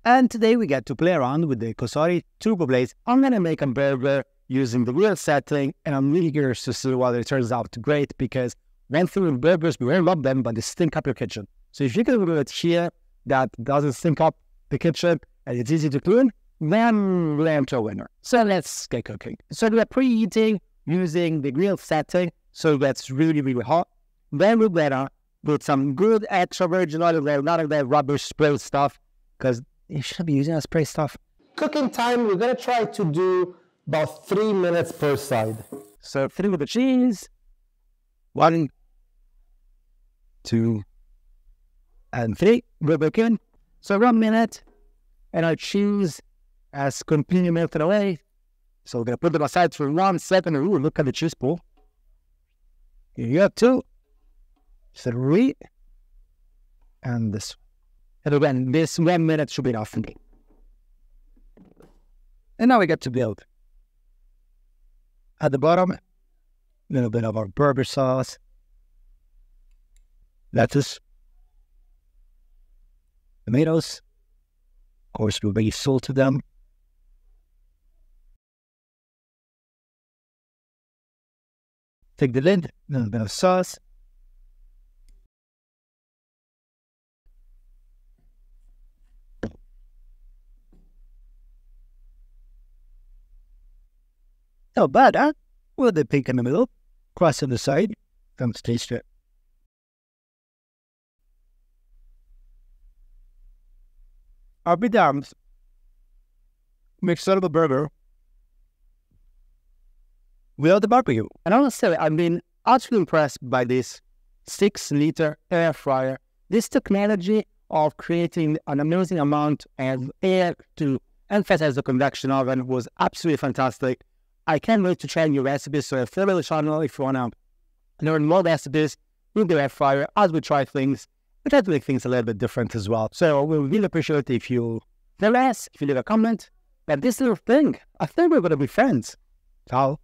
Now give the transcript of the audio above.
And today we get to play around with the Cosori Turbo Blaze. I'm going to make a burger using the real setting, and I'm really curious to see whether it turns out great, because one thing with burgers, we really love them, but they stink up your kitchen. So if you can do it here that doesn't stink up the kitchen and it's easy to clean, then we're into a winner. So let's get cooking. So we're preheating using the grill setting, so that's really, really hot. Then we're gonna put some good extra virgin olive oil, none of that rubbish spray stuff, because you should be using a spray stuff. Cooking time, we're gonna try to do about 3 minutes per side. So 3 with the cheese, 1, 2, and 3. We're cooking. So 1 minute, and our cheese has completely melted away. So we're gonna put it aside for 1 second. Ooh, look at the cheese pool. Here you go, 2, 3, and this. And again, this 1 minute should be enough for me. And now we get to build. At the bottom, a little bit of our burger sauce, lettuce, tomatoes. Of course, we'll bring salt to them. Take the lid, a little bit of sauce. Not bad, huh? With the pink in the middle, crust on the side. Let's taste it. I'll be damned. Mix out of the burger without the barbecue. And honestly, I've been actually impressed by this 6-liter air fryer. This technology of creating an amazing amount of air to emphasize the convection oven was absolutely fantastic. I can't wait to try new recipes, so follow the channel if you want to learn more recipes with the air fryer as we try things. We try to make things a little bit different as well. So we really appreciate it if you tell us, if you leave a comment. And this little thing, I think we're going to be friends. Ciao.